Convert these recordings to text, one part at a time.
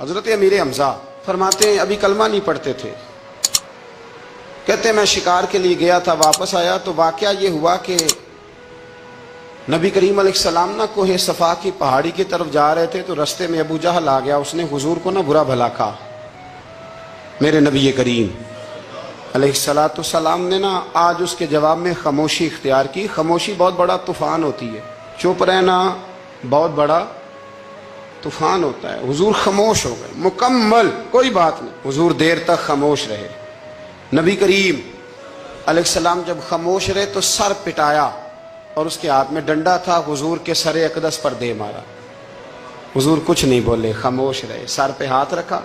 حضرت امیر حمزہ فرماتے ہیں ابھی کلمہ نہیں پڑھتے تھے، کہتے ہیں میں شکار کے لیے گیا تھا، واپس آیا تو واقعہ یہ ہوا کہ نبی کریم علیہ السلام نہ کوہ صفا کی پہاڑی کی طرف جا رہے تھے تو رستے میں ابو جہل آ گیا، اس نے حضور کو نہ برا بھلا کہا۔ میرے نبی کریم علیہ السلام نے نا آج اس کے جواب میں خاموشی اختیار کی۔ خاموشی بہت بڑا طوفان ہوتی ہے، چپ رہنا بہت بڑا طوفان ہوتا ہے۔ حضور خاموش ہو گئے، مکمل کوئی بات نہیں، حضور دیر تک خاموش رہے۔ نبی کریم علیہ السلام جب خاموش رہے تو سر پٹایا اور اس کے ہاتھ میں ڈنڈا تھا، حضور کے سر اقدس پر دے مارا۔ حضور کچھ نہیں بولے، خاموش رہے، سر پہ ہاتھ رکھا،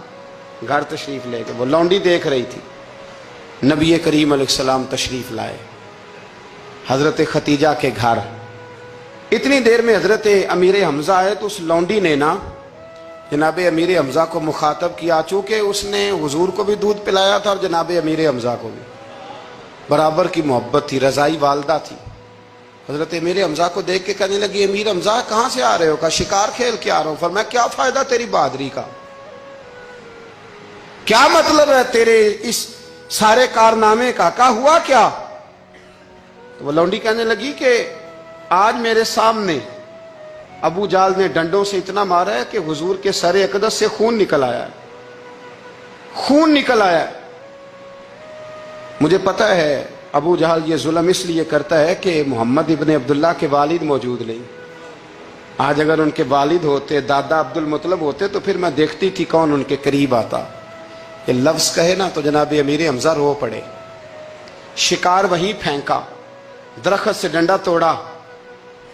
گھر تشریف لے گئے۔ وہ لونڈی دیکھ رہی تھی، نبی کریم علیہ السلام تشریف لائے حضرت ختیجہ کے گھر۔ اتنی دیر میں حضرت امیر حمزہ آئے تو اس لونڈی نے نا جناب امیر حمزہ کو مخاطب کیا، چونکہ اس نے حضور کو بھی دودھ پلایا تھا اور جناب امیر حمزہ کو بھی برابر کی محبت تھی، رضائی والدہ تھی۔ حضرت امیر حمزہ کو دیکھ کے کہنے لگی امیر حمزہ کہاں سے آ رہے ہو؟ کہا شکار کھیل کے آ رہا ہوں۔ فرمایا کیا فائدہ تیری بہادری کا، کیا مطلب ہے تیرے اس سارے کارنامے کا، کہا ہوا کیا؟ تو وہ لونڈی کہنے لگی کہ آج میرے سامنے ابو جال نے ڈنڈوں سے اتنا مارا ہے کہ حضور کے سر اقدس سے خون نکل آیا ہے، خون نکل آیا ہے۔ مجھے پتہ ہے ابو جہل یہ ظلم اس لیے کرتا ہے کہ محمد ابن عبداللہ کے والد موجود نہیں۔ آج اگر ان کے والد ہوتے، دادا عبد المطلب ہوتے تو پھر میں دیکھتی تھی کون ان کے قریب آتا۔ یہ لفظ کہے نا تو جناب امیر حمزہ رو پڑے، شکار وہیں پھینکا، درخت سے ڈنڈا توڑا۔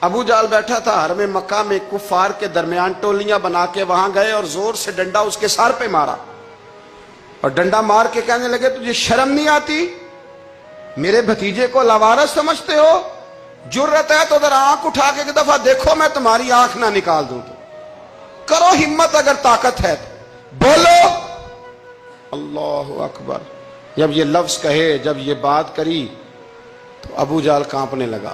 ابو جال بیٹھا تھا حرم مکہ میں، کفار کے درمیان ٹولیاں بنا کے وہاں گئے اور زور سے ڈنڈا اس کے سر پہ مارا، اور ڈنڈا مار کے کہنے لگے تجھے شرم نہیں آتی؟ میرے بھتیجے کو لاوارث سمجھتے ہو؟ جرت ہے تو ذرا آنکھ اٹھا کے ایک دفعہ دیکھو، میں تمہاری آنکھ نہ نکال دوں تو کرو ہمت، اگر طاقت ہے تو بولو۔ اللہ اکبر۔ جب یہ لفظ کہے، جب یہ بات کری تو ابو جال کانپنے لگا۔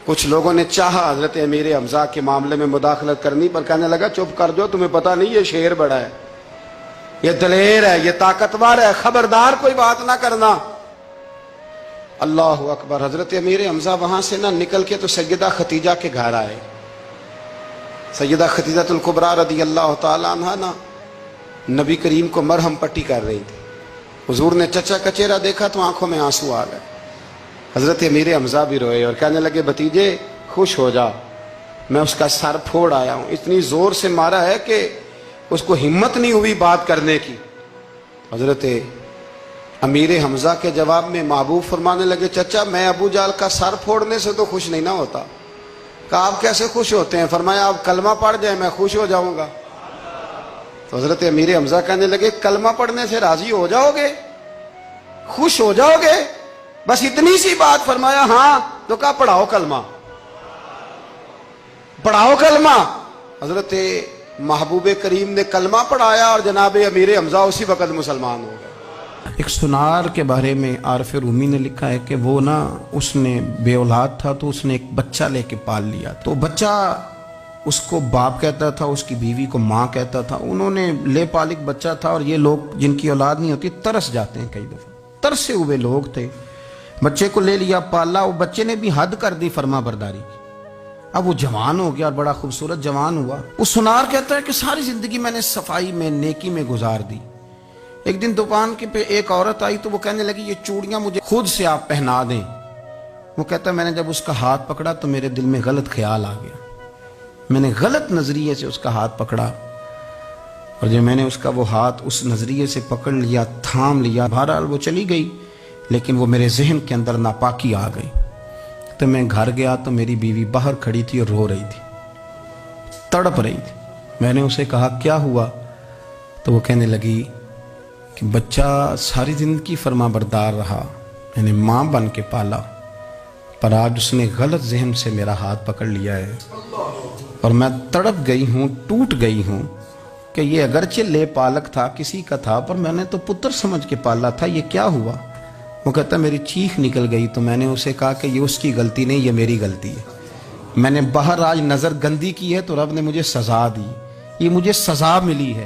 کچھ لوگوں نے چاہا حضرت امیر حمزہ کے معاملے میں مداخلت کرنی، پر کہنے لگا چپ کر جو، تمہیں پتہ نہیں یہ شیر بڑا ہے، یہ دلیر ہے، یہ طاقتور ہے، خبردار کوئی بات نہ کرنا۔ اللہ اکبر۔ حضرت امیر حمزہ وہاں سے نہ نکل کے تو سیدہ ختیجہ کے گھر آئے۔ سیدہ ختیجہ الکبریٰ رضی اللہ تعالی عنہا نا نبی کریم کو مرہم پٹی کر رہی تھی۔ حضور نے چچا کا چہرہ دیکھا تو آنکھوں میں آنسو آ گئے۔ حضرت امیر حمزہ بھی روئے اور کہنے لگے بھتیجے خوش ہو جا، میں اس کا سر پھوڑ آیا ہوں۔ اتنی زور سے مارا ہے کہ اس کو ہمت نہیں ہوئی بات کرنے کی۔ حضرت امیر حمزہ کے جواب میں محبوب فرمانے لگے چچا میں ابو جال کا سر پھوڑنے سے تو خوش نہیں نہ ہوتا۔ کہا آپ کیسے خوش ہوتے ہیں؟ فرمایا آپ کلمہ پڑھ جائیں میں خوش ہو جاؤں گا۔ تو حضرت امیر حمزہ کہنے لگے کلمہ پڑھنے سے راضی ہو جاؤ گے، خوش ہو جاؤ گے، بس اتنی سی بات؟ فرمایا ہاں۔ تو کہا پڑھاؤ کلمہ، پڑھاؤ کلمہ۔ حضرت محبوب کریم نے کلمہ پڑھایا اور جناب امیر حمزہ اسی وقت مسلمان ہو گئے۔ ایک سنار کے بارے میں عارف رومی نے لکھا ہے کہ وہ نا اس نے بے اولاد تھا تو اس نے ایک بچہ لے کے پال لیا، تو بچہ اس کو باپ کہتا تھا، اس کی بیوی کو ماں کہتا تھا۔ انہوں نے لے پالک بچہ تھا، اور یہ لوگ جن کی اولاد نہیں ہوتی ترس جاتے ہیں، کئی دفعہ ترسے ہوئے لوگ تھے۔ بچے کو لے لیا، پالا، وہ بچے نے بھی حد کر دی فرما برداری کی۔ اب وہ جوان ہو گیا اور بڑا خوبصورت جوان ہوا۔ وہ سنار کہتا ہے کہ ساری زندگی میں نے صفائی میں، نیکی میں گزار دی۔ ایک دن دکان کے پہ ایک عورت آئی تو وہ کہنے لگی یہ چوڑیاں مجھے خود سے آپ پہنا دیں۔ وہ کہتا ہے میں نے جب اس کا ہاتھ پکڑا تو میرے دل میں غلط خیال آ گیا، میں نے غلط نظریے سے اس کا ہاتھ پکڑا، اور جب میں نے اس کا وہ ہاتھ اس نظریے سے پکڑ لیا، تھام لیا، بہرحال وہ چلی گئی، لیکن وہ میرے ذہن کے اندر ناپاکی آ گئی۔ تو میں گھر گیا تو میری بیوی باہر کھڑی تھی اور رو رہی تھی، تڑپ رہی تھی۔ میں نے اسے کہا کیا ہوا؟ تو وہ کہنے لگی کہ بچہ ساری زندگی فرما بردار رہا، میں نے ماں بن کے پالا، پر آج اس نے غلط ذہن سے میرا ہاتھ پکڑ لیا ہے، اور میں تڑپ گئی ہوں، ٹوٹ گئی ہوں کہ یہ اگرچہ لے پالک تھا، کسی کا تھا، پر میں نے تو پتر سمجھ کے پالا تھا، یہ کیا ہوا؟ وہ کہتا میری چیخ نکل گئی تو میں نے اسے کہا کہ یہ اس کی غلطی نہیں، یہ میری غلطی ہے۔ میں نے باہر آج نظر گندی کی ہے تو رب نے مجھے سزا دی، یہ مجھے سزا ملی ہے۔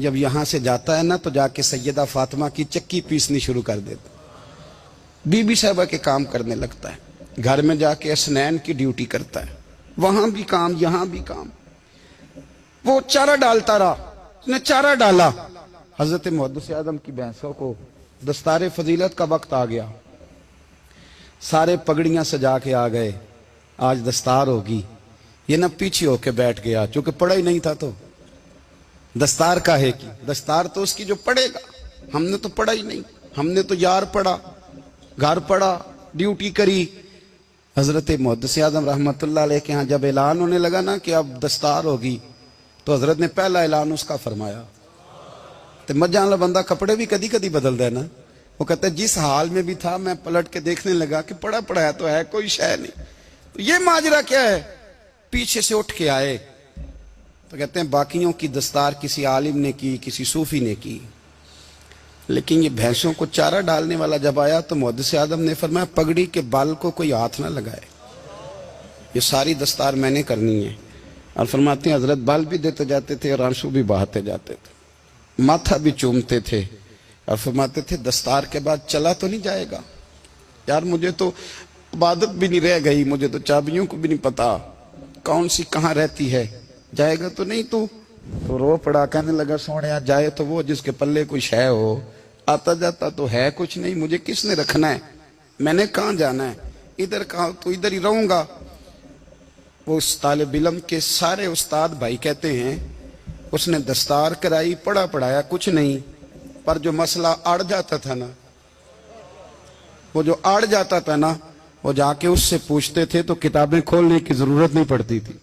جب یہاں سے جاتا ہے نا تو جا کے سیدہ فاطمہ کی چکی پیسنی شروع کر دیتا، بی بی صاحبہ کے کام کرنے لگتا ہے، گھر میں جا کے اسنین کی ڈیوٹی کرتا ہے، وہاں بھی کام یہاں بھی کام۔ وہ چارہ ڈالتا رہا، اس نے چارہ ڈالا، حضرت محدث اعظم کی بھینسوں کو دستار فضیلت کا وقت آ گیا، سارے پگڑیاں سجا کے آ گئے، آج دستار ہوگی۔ یہ نہ پیچھے ہو کے بیٹھ گیا، چونکہ پڑھا ہی نہیں تھا تو دستار کاہے کی، دستار تو اس کی جو پڑھے گا، ہم نے تو پڑھا ہی نہیں، ہم نے تو یار پڑھا، گھر پڑھا، ڈیوٹی کری۔ حضرت محدث اعظم رحمۃ اللہ علیہ کے ہاں جب اعلان ہونے لگا نا کہ اب دستار ہوگی، تو حضرت نے پہلا اعلان اس کا فرمایا۔ تو مجھان والا بندہ کپڑے بھی کدی کدی بدل دے نا، وہ کہتا ہے جس حال میں بھی تھا میں پلٹ کے دیکھنے لگا کہ پڑھا پڑھایا تو ہے، کوئی شے نہیں، تو یہ ماجرا کیا ہے؟ پیچھے سے اٹھ کے آئے تو کہتے ہیں باقیوں کی دستار کسی عالم نے کی، کسی صوفی نے کی، لیکن یہ بھینسوں کو چارہ ڈالنے والا جب آیا تو محدث اعظم نے فرمایا پگڑی کے بال کو کوئی ہاتھ نہ لگائے، یہ ساری دستار میں نے کرنی ہے۔ اور فرماتے ہیں حضرت بال بھی دیتے جاتے تھے اور آنسو بھی بہاتے جاتے تھے، ماتھا بھی چومتے تھے، اور فرماتے تھے دستار کے بعد چلا تو نہیں جائے گا یار، مجھے تو عبادت بھی نہیں رہ گئی، مجھے تو چابیوں کو بھی نہیں پتا کون سی کہاں رہتی ہے، جائے گا تو نہیں تو رو پڑا، کہنے لگا سونیا جائے تو وہ جس کے پلے کوئی شے ہو، آتا جاتا تو ہے کچھ نہیں، مجھے کس نے رکھنا ہے، میں نے کہاں جانا ہے، ادھر کہاں تو ادھر ہی رہوں گا۔ وہ اس طالب علم کے سارے استاد بھائی کہتے ہیں اس نے دستار کرائی، پڑھا پڑھایا کچھ نہیں، پر جو مسئلہ اڑ جاتا تھا نا، وہ جو اڑ جاتا تھا نا، وہ جا کے اس سے پوچھتے تھے تو کتابیں کھولنے کی ضرورت نہیں پڑتی تھی۔